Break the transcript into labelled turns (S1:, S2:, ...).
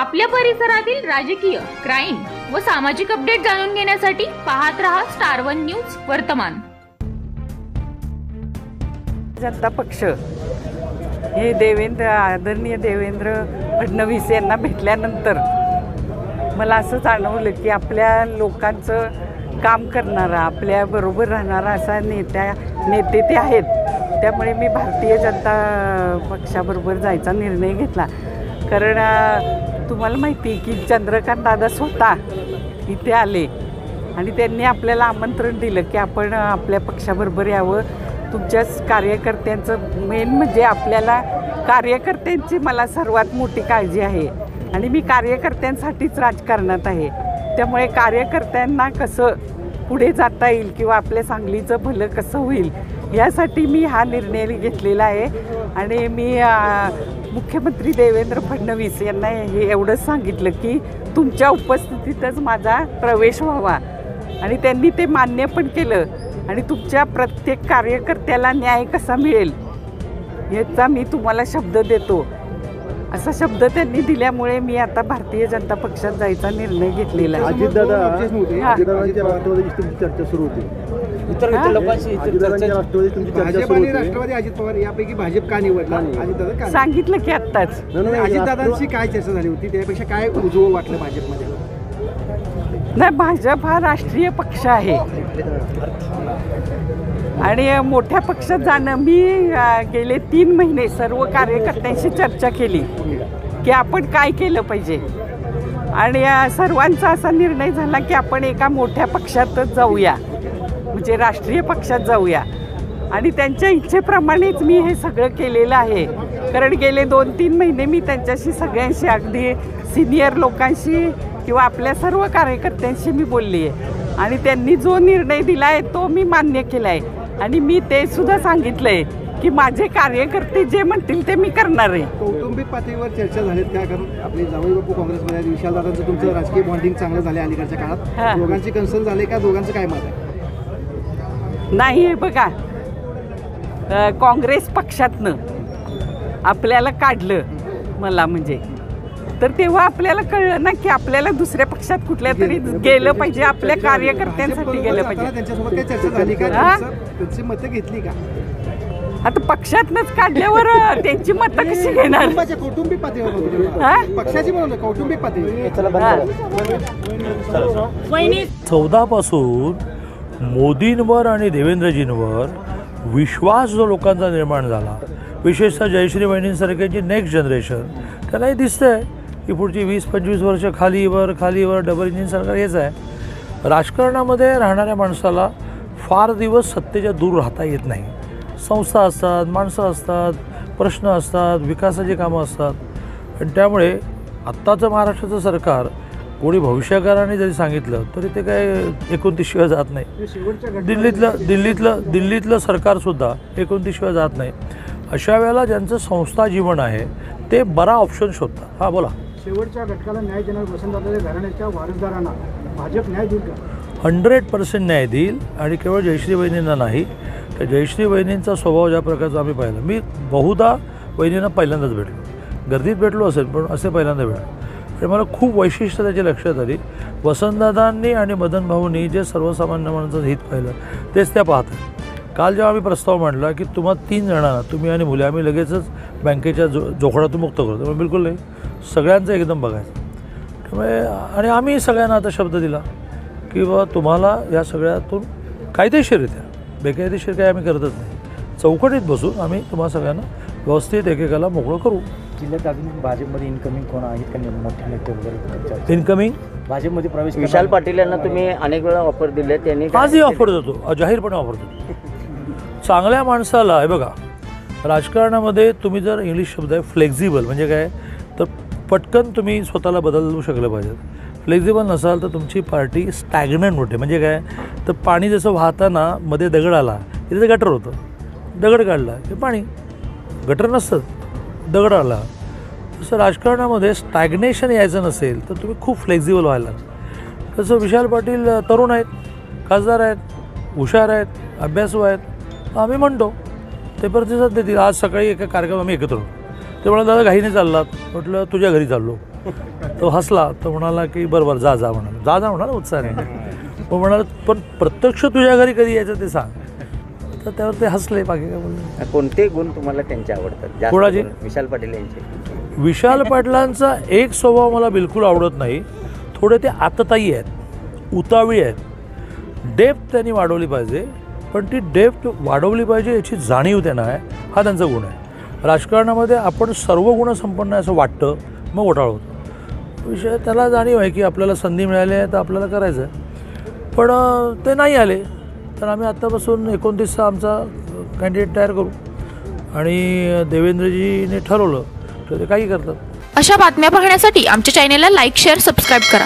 S1: आपल्या परिसरातील राजकीय, क्राईम व सामाजिक अपडेट जाणून घेण्यासाठी पाहत रहा स्टार वन न्यूज वर्तमान.
S2: जनता पक्ष हे आदरणीय देवेंद्र फडणवीस यांना भेटल्यानंतर मला असं जाणवलं की आपल्या लोकांचं काम करणारा, आपल्या बरोबर राहणारा असा नेते ते आहेत. त्यामुळे मी भारतीय जनता पक्षाबरोबर जायचा निर्णय घेतला. कारण तुम्हाला माहिती आहे की चंद्रकांत दादा स्वतः इथे आले आणि त्यांनी आपल्याला आमंत्रण दिलं की आपण आपल्या पक्षाबरोबर यावं. तुमच्याच कार्यकर्त्यांचं मेन म्हणजे आपल्याला कार्यकर्त्यांची मला सर्वात मोठी काळजी आहे आणि मी कार्यकर्त्यांसाठीच राजकारणात आहे. त्यामुळे कार्यकर्त्यांना कसं पुढे जाता येईल किंवा आपल्या सांगलीचं भलं कसं होईल यासाठी मी हा निर्णय घेतलेला आहे. आणि मी मुख्यमंत्री देवेंद्र फडणवीस यांना हे एवढंच सांगितलं की तुमच्या उपस्थितीतच माझा प्रवेश व्हावा आणि त्यांनी ते मान्य पण केलं. आणि तुमच्या प्रत्येक कार्यकर्त्याला न्याय कसा मिळेल याचा मी तुम्हाला शब्द देतो असा शब्द त्यांनी दिल्यामुळे मी आता भारतीय जनता पक्षात जायचा निर्णय घेतलेला आहे.
S3: चर्चा सुरू होती. राष्ट्रवादी अजित पवार यापैकी भाजप का निवडला
S2: सांगितलं की आत्ताच.
S3: अजितदादांची काय चर्चा झाली होती, त्यापेक्षा काय उजवं वाटलं भाजपमध्ये?
S2: नाही, भाजप हा राष्ट्रीय पक्ष आहे आणि मोठ्या पक्षात जाणं मी गेले 3 महिने सर्व कार्यकर्त्यांशी चर्चा केली की आपण काय केलं पाहिजे आणि सर्वांचा असा निर्णय झाला की आपण एका मोठ्या पक्षातच जाऊया, म्हणजे राष्ट्रीय पक्षात जाऊया. आणि त्यांच्या इच्छेप्रमाणेच मी हे सगळं केलेलं आहे. कारण गेले 2-3 महिने मी त्यांच्याशी सगळ्यांशी, अगदी सिनियर लोकांशी किंवा आपल्या सर्व कार्यकर्त्यांशी मी बोलली आहे आणि त्यांनी जो निर्णय दिला आहे तो मी मान्य केला आहे. आणि मी ते सुद्धा सांगितलं आहे की माझे कार्यकर्ते जे म्हणतील ते मी करणार आहे.
S3: कौटुंबिक पातळीवर चर्चा झालीत का? कारण आपले जावई बापू काँग्रेसमध्ये आहेत, विशालदादांचं तुमचं राजकीय बॉन्डिंग चांगलं झालं अलीकडच्या काळात. दोघांची कन्सर्न झाले का? दोघांचं काय मत आहे?
S2: नाही, बघा, काँग्रेस पक्षातनं आपल्याला काढलं मला, म्हणजे तर तेव्हा आपल्याला कळलं ना की आपल्याला दुसऱ्या पक्षात कुठल्या तरी गेलं पाहिजे, आपल्या कार्यकर्त्यांसाठी गेलं पाहिजे.
S3: त्यांच्यासोबत काही चर्चा झाली का? त्यांची मतं घेतली का?
S2: आता पक्षातनंच काढल्यावर त्यांची मतं कशी घेणार?
S3: कौटुंबिक पातळीवर पक्षाची म्हणून कौटुंबिक पातळी
S4: 14 पासून मोदींवर आणि देवेंद्रजींवर विश्वास जो लोकांचा निर्माण झाला, विशेषतः जयश्री वहिनींसारख्यांची नेक्स्ट जनरेशन, त्यालाही दिसतंय की पुढची 20-25 वर्ष खालीवर डबल इंजिन सरकार हेच आहे. राजकारणामध्ये राहणाऱ्या माणसाला फार दिवस सत्तेच्या दूर राहता येत नाही. संस्था असतात, माणसं असतात, प्रश्न असतात, विकासाची कामं असतात. आणि त्यामुळे आत्ताचं महाराष्ट्राचं सरकार कोणी भविष्यकाराने जरी सांगितलं तरी ते काय 29 शिवाय जात नाही. दिल्लीतलं सरकारसुद्धा 29 शिवाय जात नाही. अशा वेळेला ज्यांचं संस्था जीवन आहे ते बरा ऑप्शन शोधतात. हां, बोला.
S3: शेवटच्या घटकाला न्याय देणार वसंतदादाच्या घराण्याच्या वारसदारांना भाजप न्याय देईल का?
S4: 100% न्याय देईल. आणि केवळ जयश्री वहिनींना नाही, तर जयश्री वहिनींचा स्वभाव ज्या प्रकारचा आम्ही पाहिला, मी बहुधा वहिनींना पहिल्यांदाच भेटलो, गर्दीत भेटलो असेल पण असे पहिल्यांदा भेटलो. आणि मला खूप वैशिष्ट्य त्याची लक्षात आली. वसंतदादांनी आणि मदन भाऊंनी जे सर्वसामान्य माणसाचं हित पाहिलं तेच त्या पाहतात. काल जेव्हा आम्ही प्रस्ताव मांडला की तुम्हा 3 जणांना, तुम्ही आणि मुले, आम्ही लगेचच बँकेच्या जोखडातून मुक्त करतो, त्यामुळे बिलकुल नाही, सगळ्यांचं एकदम बघायचं. त्यामुळे आणि आम्ही सगळ्यांना आता शब्द दिला की बाबा तुम्हाला या सगळ्यातून कायदेशीररित्या, बेकायदेशीर काही आम्ही करतच नाही, चौकटीत बसून आम्ही तुम्हाला सगळ्यांना व्यवस्थित एकेकाला मोकळं करू.
S5: जिल्ह्यात अजून भाजपमध्ये इनकमिंग कोण आहेत का? मोठे नेते वगैरे
S4: इनकमिंग
S5: भाजपमध्ये प्रवेश?
S6: विशाल पाटील यांना तुम्ही अनेक वेळा ऑफर दिले, त्यांनी
S4: आजही ऑफर देतो, जाहीरपणे ऑफर देतो. चांगल्या माणसाला आहे बघा, राजकारणामध्ये तुम्ही जर इंग्लिश शब्द आहे फ्लेक्झिबल, म्हणजे काय, तर पटकन तुम्ही स्वतःला बदलू शकलं पाहिजे. फ्लेक्झिबल नसाल तर तुमची पार्टी स्टॅग्नंट होते. म्हणजे काय, तर पाणी जसं वाहताना मध्ये दगड आला, इथे गटर होतं, दगड काढला की पाणी, गटर नसतं, दगड आला. तसं राजकारणामध्ये स्टॅग्नेशन यायचं नसेल तर तुम्ही खूप फ्लेक्झिबल व्हायला लागतं. तसं विशाल पाटील तरुण आहेत, खासदार आहेत, हुशार आहेत, अभ्यासू आहेत, आम्ही म्हणतो ते प्रतिसाद देतील. आज सकाळी एका कार्यक्रम आम्ही एकत्र होतो, ते म्हणाले दादा घाईने चाललात, म्हटलं तुझ्या घरी चाललो. तो हसला, तो म्हणाला की बरोबर जा जा म्हणाला, जा म्हणाला उत्साहाने. मग म्हणाला पण प्रत्यक्ष तुझ्या घरी कधी यायचं ते सांग. तर त्यावर ते हसले, बाकी काय बोलले.
S6: कोणते गुण तुम्हाला त्यांचे आवडतात जास्त
S4: कोणाचे?
S6: करून? विशाल पाटील यांचे.
S4: विशाल पाटलांचा एक स्वभाव मला बिलकुल आवडत नाही. थोडे ते आतताई आहेत, उतावळी आहेत. डेप्थ त्यांनी वाढवली पाहिजे, पण ती डेप्थ वाढवली पाहिजे याची जाणीव त्यांना आहे. हा त्यांचा गुण आहे. राजकारणामध्ये आपण सर्व गुणसंपन्न आहे असं वाटतं, मग घोटाळा होतो. विषय त्याला जाणीव आहे की आपल्याला संधी मिळाली आहे तर आपल्याला करायचं आहे. पण ते नाही आले तर आम्ही आत्तापासून 29चा आमचा कॅन्डिडेट तयार करू. आणि देवेंद्रजीने ठरवलं तर ते काही करतात.
S1: अशा बातम्या पाहण्यासाठी आमच्या चॅनेलला लाईक, शेअर, सबस्क्राईब करा.